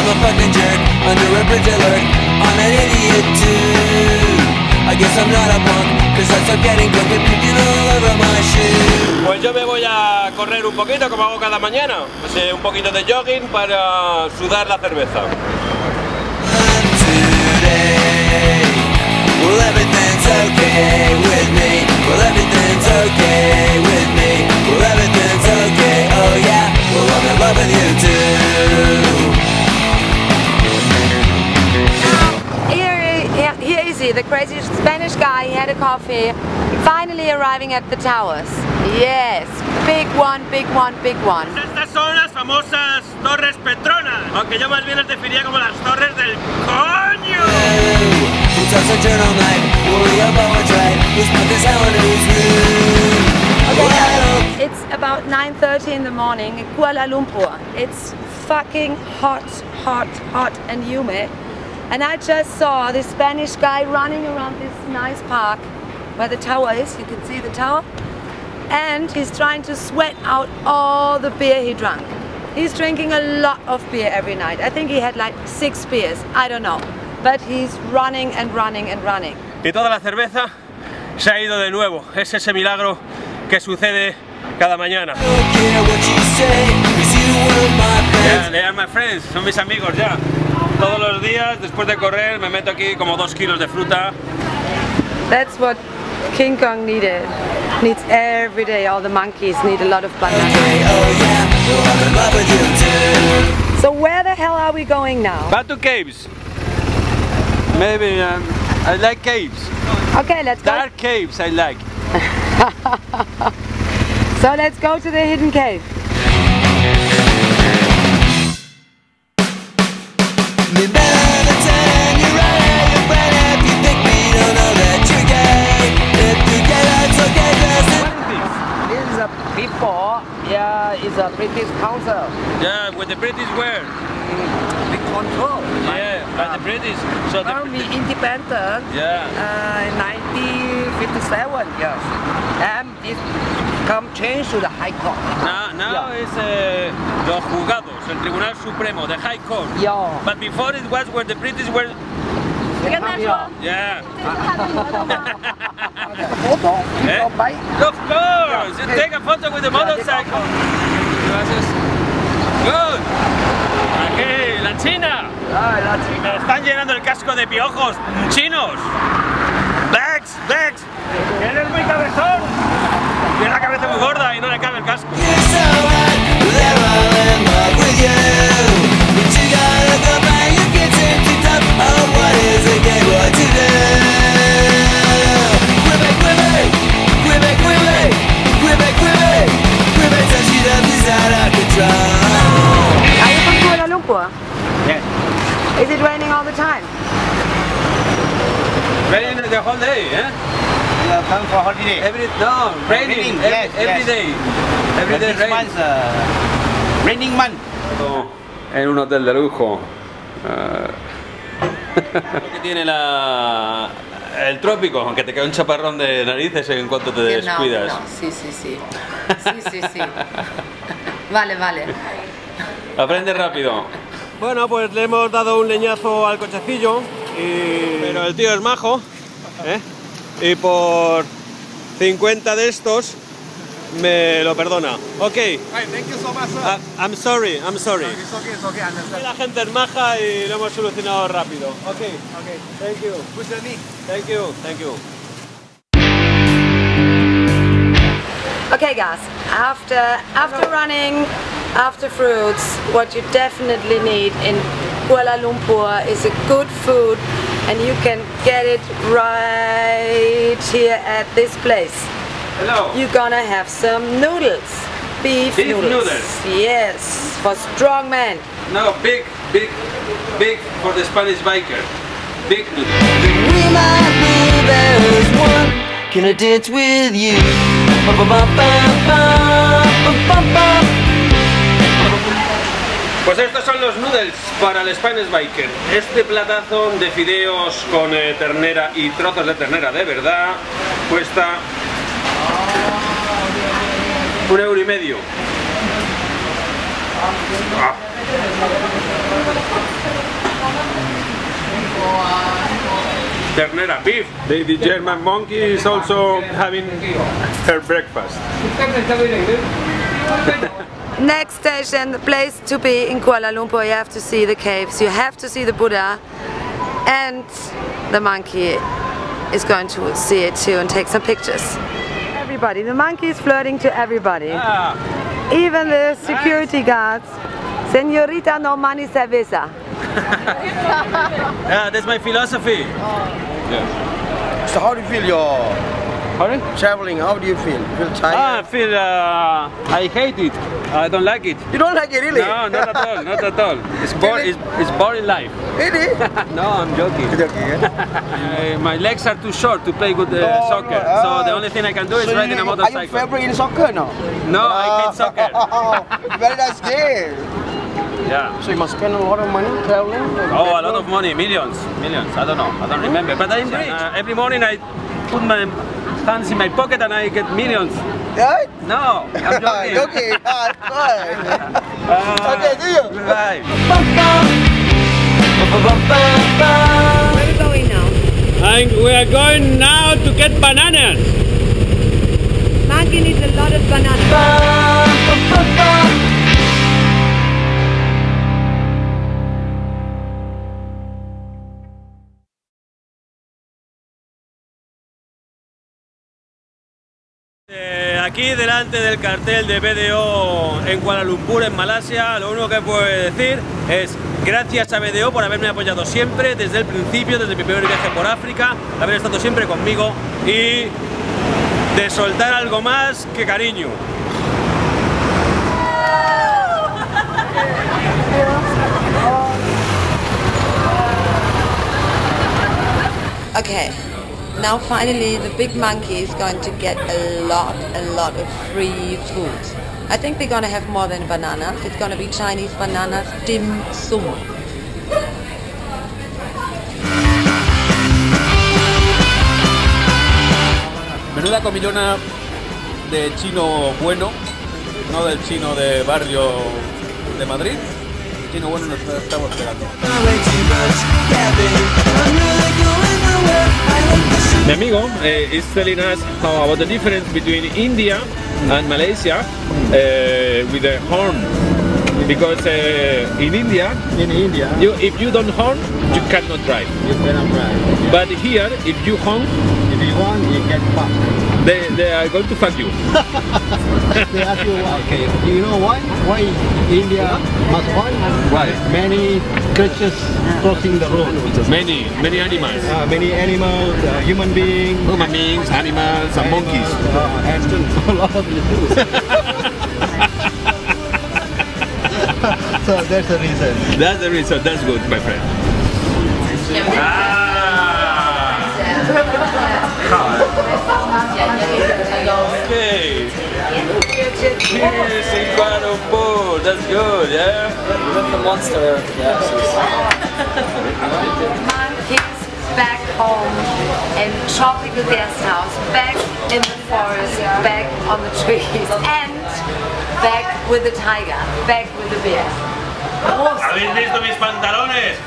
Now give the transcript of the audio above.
a fucking jerk, under a bridge alert, I'm an idiot too. I guess I'm not a punk, cause I start getting drunk and puking all over my shoe. Pues yo me voy a correr un poquito, como hago cada mañana. Pues, un poquito de jogging para sudar la cerveza. Well, everything's okay with me. Well, everything's okay with me. Well, everything's okay, oh yeah. Well, I'm in love with you too. Here is he, the crazy Spanish guy. He had a coffee, finally arriving at the towers. Yes, big one, big one, big one. Estas son las famosas Torres Petronas, aunque yo más bien las definiría como las Torres del Coño. Okay, it's about 9:30 in the morning in Kuala Lumpur. It's fucking hot, hot, hot and humid. And I just saw this Spanish guy running around this nice park where the tower is. You can see the tower. And he's trying to sweat out all the beer he drank. He's drinking a lot of beer every night. I think he had like 6 beers. I don't know. But he's running and running and running. Y toda la cerveza se ha ido de nuevo. Es ese milagro que sucede cada mañana. Yeah, they are my friends. Son mis amigos ya. Todos los días, después de correr, me meto aquí como 2 kilos de fruta. That's what King Kong needed. Needs every day. All the monkeys need a lot of bananas. So where the hell are we going now? Back to caves. Maybe I like caves. Okay, let's go. Dark caves I like. So let's go to the hidden cave. Before, yeah, it's a British council. Yeah, with the British were. Big control. Yeah, by the British. So Now we independent. Yeah. In 1957, yes. And it come change to the High Court. Now yeah. it's los juzgados, el Tribunal Supremo, the High Court. Yeah. But before it was where the British were. Yeah. Photo. Eh? Of course. You take a photo with the motorcycle. Good. Aquí, la China. Me están llenando el casco de piojos chinos. Bex. Eres muy cabezón. Tiene la cabeza muy gorda y no le cabe el casco. Are you from Kuala Lumpur? Yes. Is it raining all the time? Raining the whole day, eh? We are come for holiday. Raining every day. Every day This rain. month, raining month. En un hotel de lujo. Lo que tiene el trópico, aunque te cae un chaparrón de narices en cuanto te descuidas. No, sí. Vale. Aprende rápido. Bueno, pues le hemos dado un leñazo al cochecillo, pero el tío es majo, ¿eh? Y por 50 de estos me lo perdona. Ok. Thank you so much, sir. I'm sorry. It's okay, understand. La gente es maja y lo hemos solucionado rápido. Ok. Thank you. Good journey. Thank you. Okay guys, after running, after fruits, what you definitely need in Kuala Lumpur is a good food, and you can get it right here at this place. Hello. You're gonna have some noodles, beef noodles. Yes, for strong men. No, big for the Spanish biker. Big noodles. We might be there as one. Can I dance with you? Pues estos son los noodles para el Spanish biker. Este platazo de fideos con ternera y trozos de ternera de verdad cuesta €1,50. Ternera, beef. The German monkey is also having her breakfast. Next station, the place to be in Kuala Lumpur, you have to see the caves, you have to see the Buddha, and the monkey is going to see it too and take some pictures. Everybody, the monkey is flirting to everybody. Even the security guards. Señorita, no money, cerveza. Yeah, that's my philosophy. Yeah. So how do you feel your traveling? How do you feel? Feel tired? I hate it. I don't like it. You don't like it really? No, not at all, not at all. It's boring. It's boring life. Really? No, I'm joking. You're joking, yeah? My legs are too short to play good soccer, so the only thing I can do is ride in a motorcycle. Are you favorite in soccer now? No, I hate soccer. Very nice game. Yeah. So you must spend a lot of money traveling? Oh, a lot of money, millions. I don't know, I don't remember. But I'm rich. Every morning I put my hands in my pocket and I get millions. Yeah? No, I'm joking. Okay, that's fine. Okay, see you. Bye. Where are we going now? We are going now to get bananas. Monkey needs a lot of bananas. Aquí delante del cartel de BDO en Kuala Lumpur, en Malasia, lo único que puedo decir es gracias a BDO por haberme apoyado siempre, desde el principio, desde mi primer viaje por África, haber estado siempre conmigo y de soltar algo más que cariño. Okay, now finally the big monkey is going to get a lot of free food. I think they're going to have more than bananas. It's going to be Chinese bananas dim sum. Menuda comilona de chino bueno, no del chino de barrio de Madrid. El chino bueno nos estamos esperando. Mi amigo is telling us how about the difference between India and Malaysia with the horn. Because in India, if you don't horn, you cannot drive. You cannot drive. But here, if you honk, If you want, you get fucked. they are going to fuck you. They ask you why. Okay. Do you know why? Why India must want? Why? Many creatures crossing the road. Many animals. Many animals, human beings, Human beings, animals, and monkeys. and a lot of issues. So that's the reason. That's the reason. That's good, my friend. Okay. Cheers in Kuala Lumpur. That's good, yeah? With the monster. Monkeys back home in tropical guest house, back in the forest, back on the trees, and back with the tiger, back with the bear. ¿Habéis visto mis pantalones?